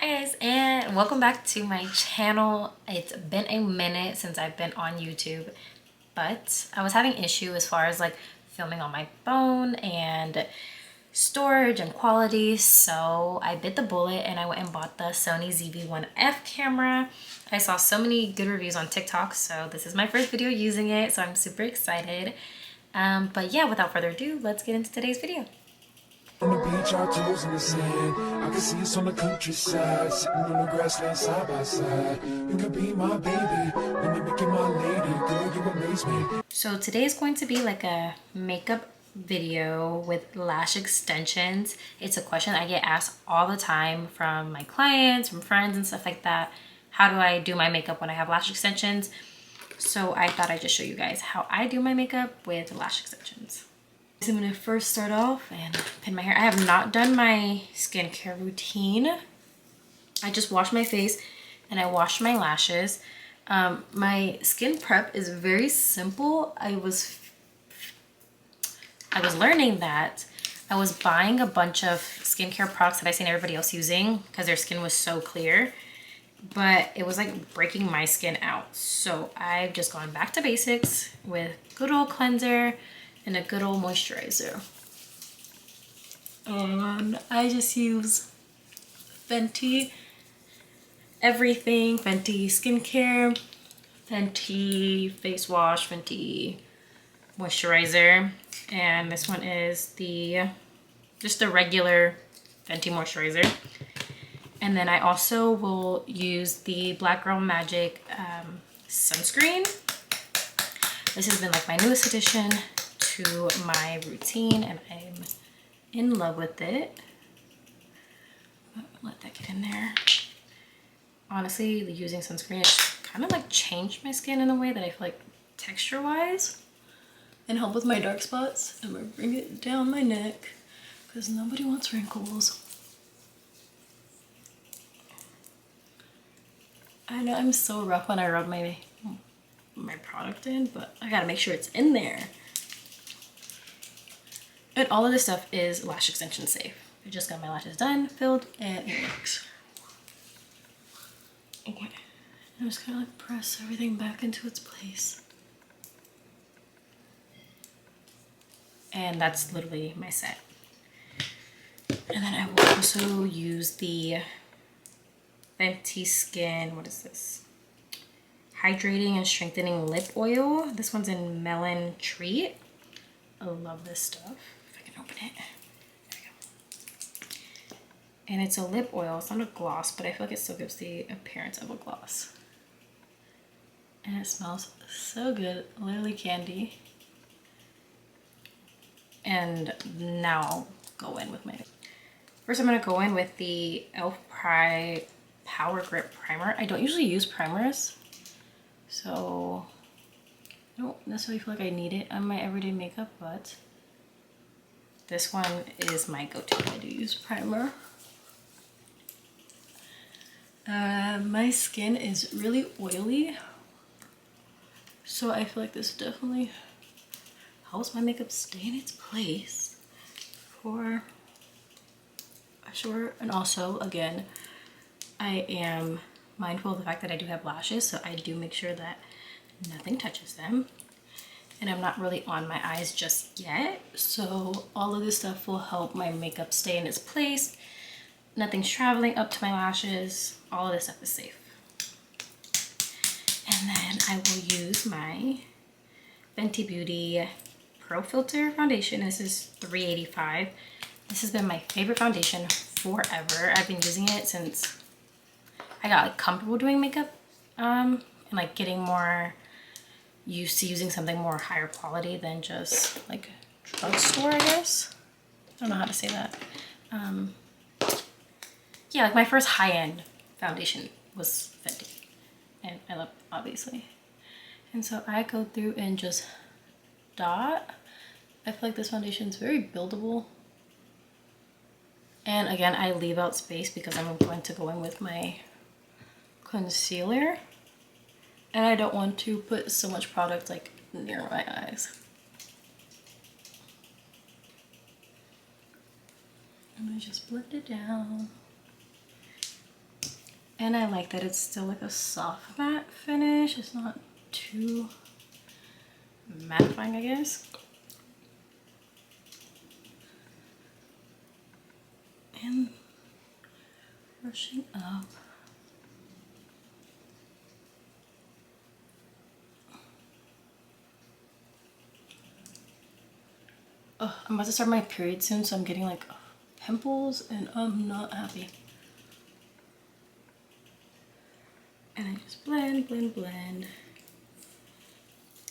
Hi guys, and welcome back to my channel. It's been a minute since I've been on YouTube, but I was having issue as far as like filming on my phone and storage and quality, so I bit the bullet and I went and bought the Sony ZV-1F camera. I saw so many good reviews on TikTok, so this is my first video using it, so I'm super excited. But yeah, without further ado, let's get into today's video. On the beach, our toes in the sand. I can see us on the countryside, sitting on the grassland side by side. You could be my baby, when you make it my lady, girl, you amaze me. So today is going to be like a makeup video with lash extensions. It's a question I get asked all the time from my clients, from friends and stuff like that. How do I do my makeup when I have lash extensions? So I thought I'd just show you guys how I do my makeup with lash extensions. So I'm gonna first start off and pin my hair. I have not done my skincare routine. I just washed my face and I washed my lashes. My skin prep is very simple. I was learning that. I was buying a bunch of skincare products that I seen everybody else using because their skin was so clear, but it was like breaking my skin out. So I've just gone back to basics with good old cleanser and a good old moisturizer. And I just use Fenty everything, Fenty skincare, Fenty face wash, Fenty moisturizer, and this one is just the regular Fenty moisturizer. And then I also will use the Black Girl Magic sunscreen. This has been like my newest addition to my routine and I'm in love with it. Let that get in there. Honestly, using sunscreen has kind of like changed my skin in a way that I feel like texture wise and help with my dark spots. I'm gonna bring it down my neck because nobody wants wrinkles. I know I'm so rough when I rub my product in, but I gotta make sure it's in there. And all of this stuff is lash extension safe. I just got my lashes done, filled, and it works. Okay, I'm just gonna like press everything back into its place. And that's literally my set. And then I will also use the Fenty Skin, what is this? Hydrating and Strengthening Lip Oil. This one's in Melon Treat. I love this stuff. If I can open it. There we go. And it's a lip oil. It's not a gloss, but I feel like it still gives the appearance of a gloss. And it smells so good. Literally candy. And now I'll go in with my... First I'm going to go in with the e.l.f. Power Grip Primer. I don't usually use primers, so I don't necessarily feel like I need it on my everyday makeup, but this one is my go-to. I do use primer. My skin is really oily, so I feel like this definitely helps my makeup stay in its place for sure. And also, again, I am mindful of the fact that I do have lashes, so I do make sure that nothing touches them. And I'm not really on my eyes just yet, so all of this stuff will help my makeup stay in its place. Nothing's traveling up to my lashes. All of this stuff is safe. And then I will use my Fenty Beauty Pro Filter foundation. This is $3.85. This has been my favorite foundation forever. I've been using it since I got like comfortable doing makeup and like getting more used to using something more higher quality than just like drugstore, I guess. I don't know how to say that. Yeah, like my first high-end foundation was Fenty, and I love it, obviously. And so I go through and just dot. I feel like this foundation is very buildable. And again, I leave out space because I'm going to go in with my concealer. And I don't want to put so much product like near my eyes. I'm gonna just blend it down. And I like that it's still like a soft matte finish. It's not too mattifying, I guess. And brushing up. Oh, I'm about to start my period soon, so I'm getting like pimples and I'm not happy. And I just blend, blend, blend.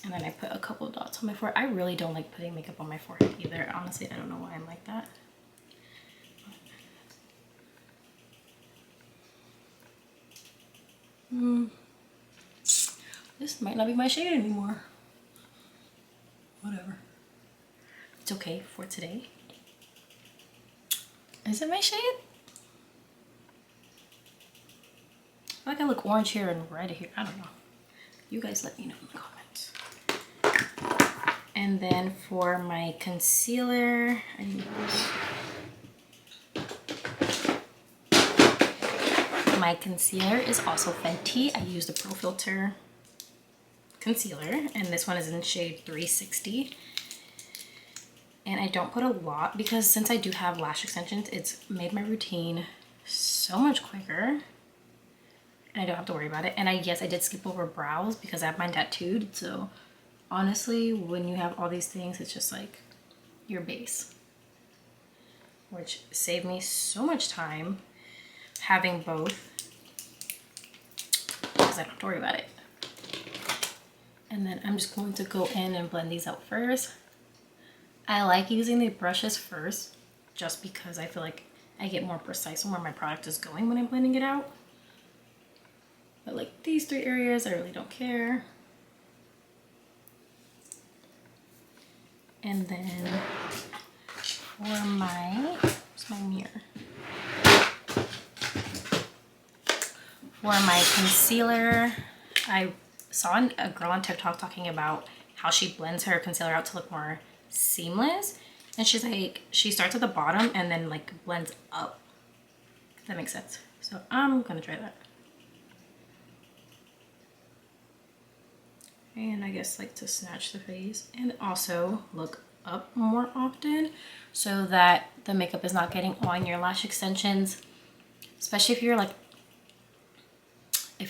And then I put a couple of dots on my forehead. I really don't like putting makeup on my forehead either. Honestly, I don't know why I'm like that. This might not be my shade anymore. Whatever. It's okay for today. Is it my shade? I feel like I look orange here and red here. I don't know. You guys let me know in the comments. And then for my concealer, I use my concealer is also Fenty. I use the Pro Filter concealer, and this one is in shade 360. And I don't put a lot because since I do have lash extensions, it's made my routine so much quicker. And I don't have to worry about it. And yes, I did skip over brows because I have mine tattooed. So honestly, when you have all these things, it's just like your base, which saved me so much time having both because I don't have to worry about it. And then I'm just going to go in and blend these out first. I like using the brushes first just because I feel like I get more precise on where my product is going when I'm blending it out. But like these three areas, I really don't care. And then for my, where's my mirror? For my concealer, I saw a girl on TikTok talking about how she blends her concealer out to look more seamless. And she's like, she starts at the bottom and then like blends up. If that makes sense. So I'm gonna try that. And I guess like to snatch the face and also look up more often so that the makeup is not getting on your lash extensions, especially if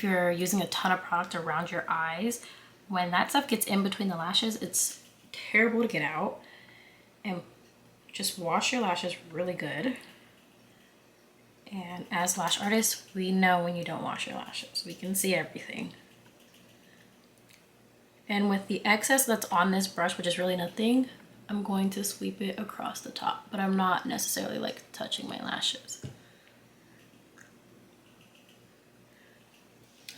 you're using a ton of product around your eyes. When that stuff gets in between the lashes, it's terrible to get out. And just wash your lashes really good. And as lash artists, we know when you don't wash your lashes. We can see everything. And with the excess that's on this brush, which is really nothing, I'm going to sweep it across the top, but I'm not necessarily like touching my lashes. I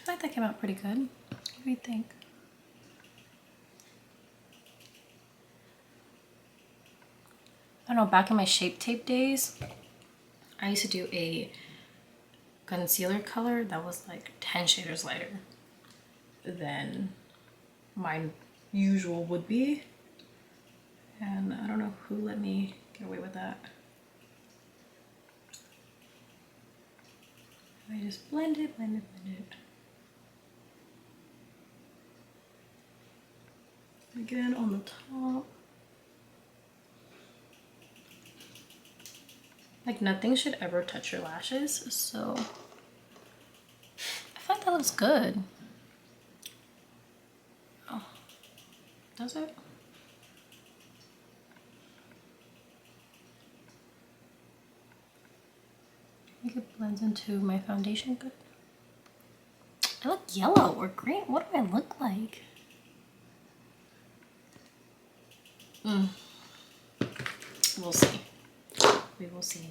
feel like that came out pretty good. What do you think? I don't know, back in my Shape Tape days, I used to do a concealer color that was like 10 shaders lighter than my usual would be. And I don't know who let me get away with that. I just blend it, blend it, blend it. Again on the top. Like nothing should ever touch your lashes, so I feel like that looks good. Oh, does it? I think it blends into my foundation good. I look yellow or green. What do I look like? We'll see. We will see.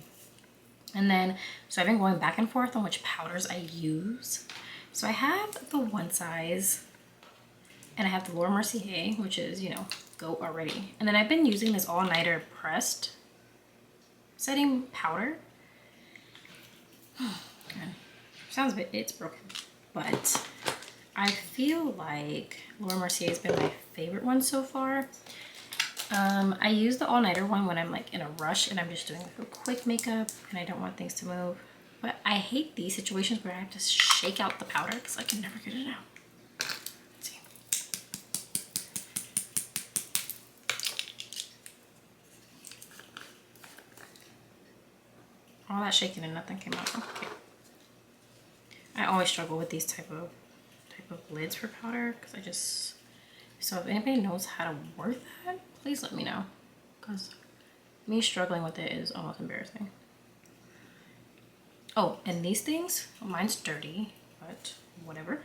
And then, so I've been going back and forth on which powders I use. So I have the One Size, and I have the Laura Mercier, which is, you know, go already. And then I've been using this All Nighter pressed setting powder. Sounds a bit, it's broken, but I feel like Laura Mercier has been my favorite one so far. I use the all-nighter one when I'm like in a rush and I'm just doing like a quick makeup and I don't want things to move. But I hate these situations where I have to shake out the powder because I can never get it out. Let's see. All that shaking and nothing came out. Okay. I always struggle with these type of lids for powder because I just, so if anybody knows how to work that, please let me know, because me struggling with it is almost embarrassing. Oh, and these things, well, mine's dirty, but whatever.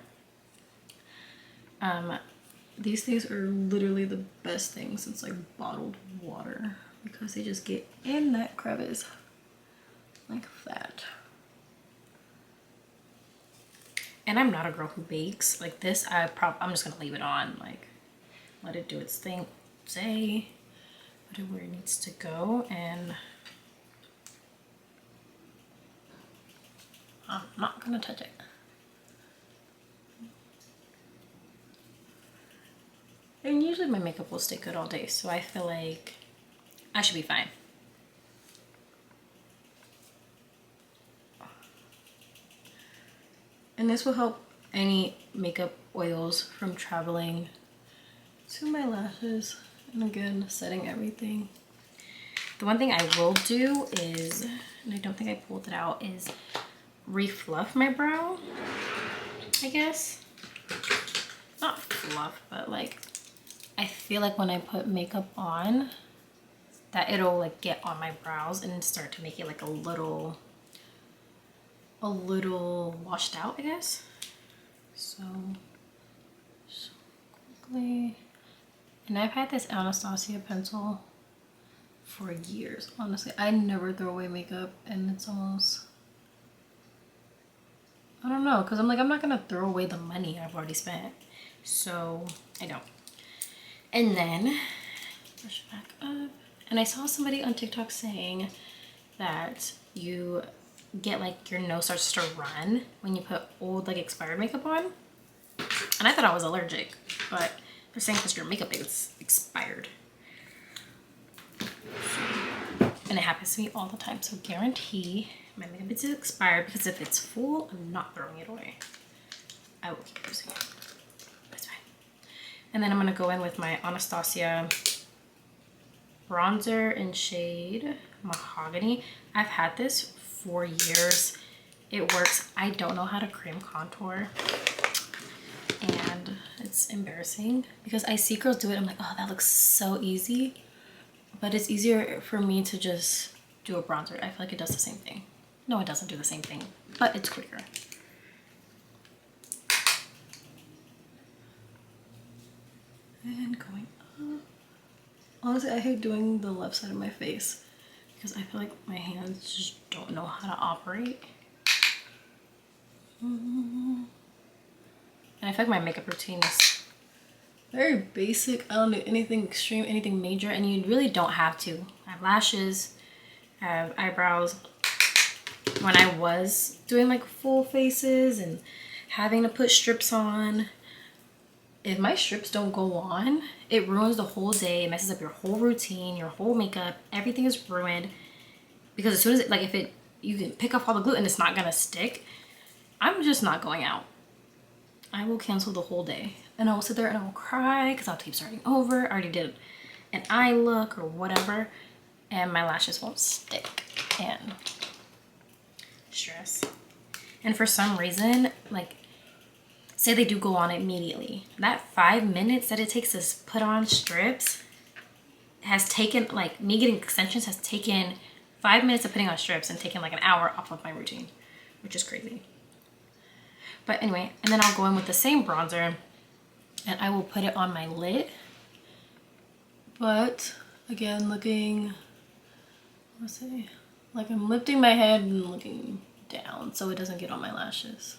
These things are literally the best thing since like bottled water, because they just get in that crevice like that. And I'm not a girl who bakes like this. I'm just gonna leave it on, like let it do its thing, put it where it needs to go, and I'm not gonna touch it. And usually my makeup will stay good all day, so I feel like I should be fine. And this will help any makeup oils from traveling to my lashes. And again, setting everything. The one thing I will do is, and I don't think I pulled it out, is refluff my brow, I guess. Not fluff, but like, I feel like when I put makeup on, that it'll like get on my brows and start to make it like a little washed out, I guess. So quickly. And I've had this Anastasia pencil for years, honestly. I never throw away makeup, and it's almost, I don't know, because I'm like, I'm not gonna throw away the money I've already spent, so I don't. And then brush it back up. And I saw somebody on TikTok saying that you get like your nose starts to run when you put old like expired makeup on, and I thought I was allergic, but they're saying because your makeup is expired. And it happens to me all the time, so guarantee my makeup is expired, because if it's full, I'm not throwing it away. I will keep using it. That's fine. And then I'm gonna go in with my Anastasia bronzer in shade Mahogany. I've had this for years. It works. I don't know how to cream contour, and it's embarrassing because I see girls do it. I'm like, oh, that looks so easy, but it's easier for me to just do a bronzer. I feel like it does the same thing. No, it doesn't do the same thing, but it's quicker. And going up. Honestly, I hate doing the left side of my face because I feel like my hands just don't know how to operate. And I feel like my makeup routine is very basic. I don't do anything extreme, anything major, and you really don't have to. I have lashes, I have eyebrows. When I was doing like full faces and having to put strips on, if my strips don't go on, it ruins the whole day. It messes up your whole routine, your whole makeup. Everything is ruined, because as soon as you can pick off all the glue and it's not gonna stick, I'm just not going out. I will cancel the whole day, and I will sit there and I will cry because I'll keep starting over. I already did an eye look or whatever, and my lashes won't stick, and stress. And for some reason, like, say they do go on immediately, that 5 minutes that it takes to put on strips has taken, like, me getting extensions has taken 5 minutes of putting on strips and taken like an hour off of my routine, which is crazy. But anyway, and then I'll go in with the same bronzer and I will put it on my lid. But again, looking, let's see, like I'm lifting my head and looking down so it doesn't get on my lashes,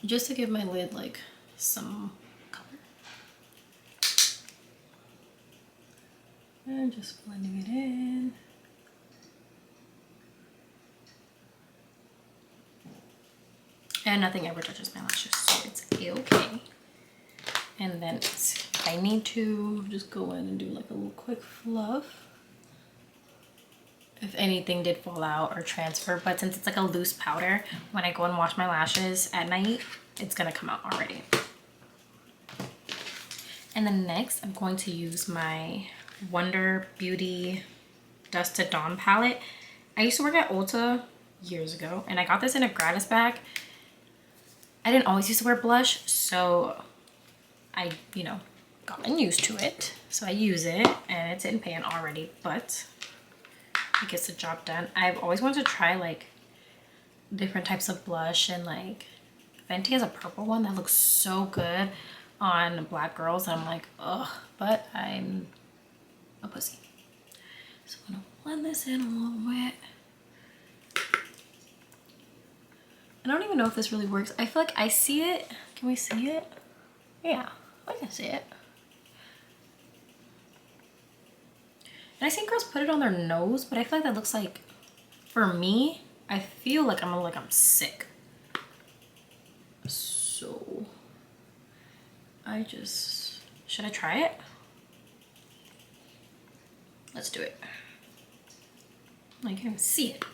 just to give my lid like some color. And just blending it in. And nothing ever touches my lashes, so it's okay. And then if I need to just go in and do like a little quick fluff. if anything did fall out or transfer, but since it's like a loose powder, when I go and wash my lashes at night, it's gonna come out already. And then next, I'm going to use my Wonder Beauty Dusk to Dawn palette. I used to work at Ulta years ago, and I got this in a gratis bag. I didn't always used to wear blush, so I, you know, gotten used to it. So I use it, and it's in pan already, but it gets the job done. I've always wanted to try like different types of blush, and like Fenty has a purple one that looks so good on black girls. I'm like, ugh, but I'm a pussy. So I'm gonna blend this in a little bit. I don't even know if this really works. I feel like I see it. Can we see it? Yeah, I can see it. And I see girls put it on their nose, but I feel like that looks like, for me, I feel like I'm sick. So should I try it? Let's do it. I can't even see it.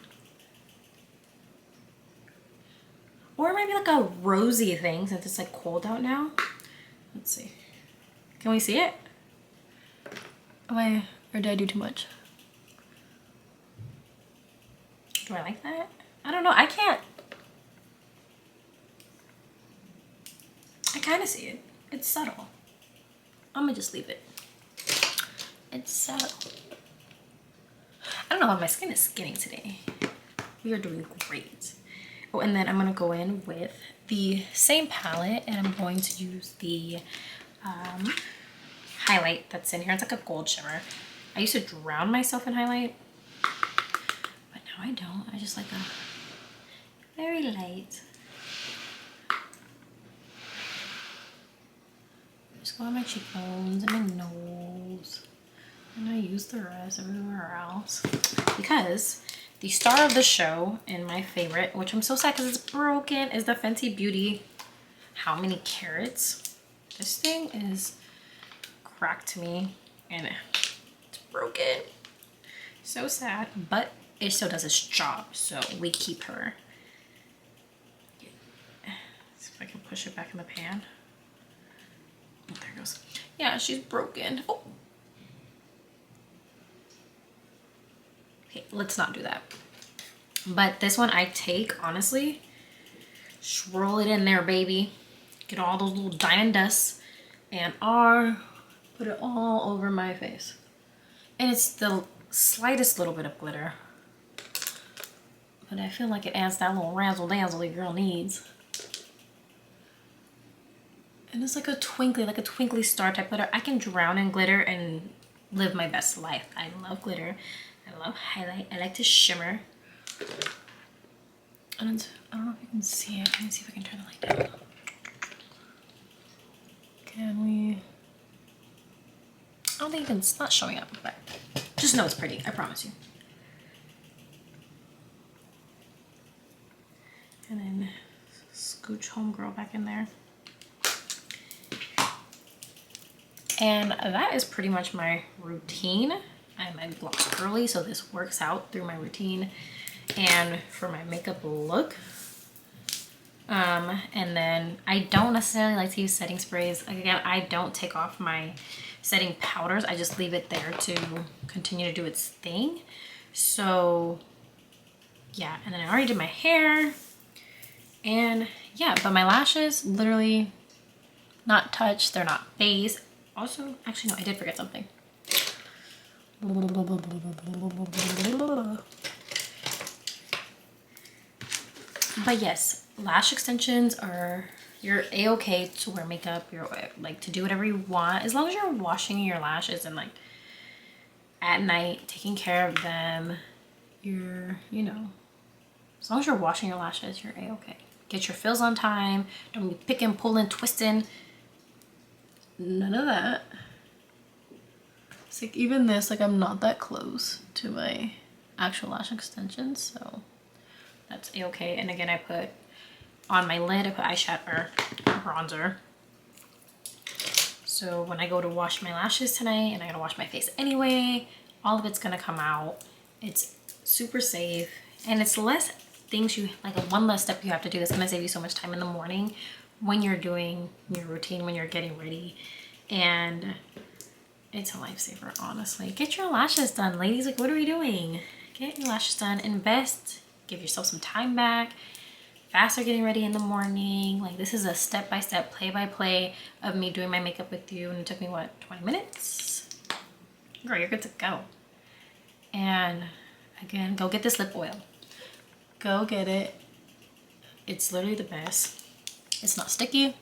Or it might be like a rosy thing since it's like cold out now. Let's see. Can we see it? Or did I do too much? Do I like that? I don't know. I can't. I kind of see it. It's subtle. I'm gonna just leave it. It's subtle. I don't know how my skin is skinning today. We are doing great. Oh, and then I'm gonna go in with the same palette, and I'm going to use the highlight that's in here. It's like a gold shimmer. I used to drown myself in highlight, but now I don't. I just like a very light. Just go on my cheekbones and my nose, and I use the rest everywhere else, because the star of the show and my favorite, which I'm so sad because it's broken, is the Fenty Beauty How Many Carats. This thing is cracked to me and it's broken. So sad, but it still does its job, so we keep her. See if I can push it back in the pan. Oh, there it goes. Yeah, she's broken. Oh. Okay, let's not do that. But this one I take, honestly, swirl it in there, baby. Get all those little diamond dusts and put it all over my face. And it's the slightest little bit of glitter, but I feel like it adds that little razzle dazzle your girl needs. And it's like a twinkly star type glitter. I can drown in glitter and live my best life. I love glitter. I love highlight. I like to shimmer. And I don't know if you can see it. Let me see if I can turn the light down. Can we? I don't think it's not showing up, but just know it's pretty. I promise you. And then scooch homegirl back in there. And that is pretty much my routine. I'm a block girly, so this works out through my routine and for my makeup look. And then I don't necessarily like to use setting sprays. Again, I don't take off my setting powders. I just leave it there to continue to do its thing. So yeah, and then I already did my hair. And yeah, but my lashes, literally not touched. They're not phased. Also, actually, no, I did forget something. But yes, lash extensions are, you're a-okay to wear makeup. You're like to do whatever you want, as long as you're washing your lashes and like at night taking care of them. You're, you know, as long as you're washing your lashes, you're a-okay. Get your fills on time. Don't be picking, pulling, twisting. None of that. It's like even this, like I'm not that close to my actual lash extensions, so that's a-okay. And again, I put on my lid, I put eyeshadow or bronzer. So when I go to wash my lashes tonight, and I gotta wash my face anyway, all of it's gonna come out. It's super safe, and it's less things you like, a one less step you have to do that's gonna save you so much time in the morning when you're doing your routine, when you're getting ready. And it's a lifesaver, honestly. Get your lashes done, ladies. Like, what are we doing? Get your lashes done, invest, give yourself some time back. Faster getting ready in the morning. Like, this is a step-by-step, play-by-play of me doing my makeup with you, and it took me what, 20 minutes? Girl, you're good to go. And again, go get this lip oil. Go get it. It's literally the best. It's not sticky,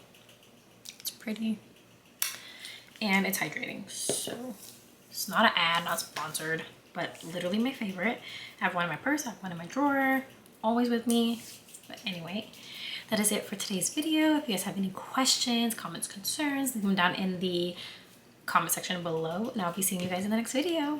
it's pretty, and it's hydrating. So it's not an ad, not sponsored, but literally my favorite. I have one in my purse, I have one in my drawer, always with me. But anyway, that is it for today's video. If you guys have any questions, comments, concerns, leave them down in the comment section below, and I'll be seeing you guys in the next video.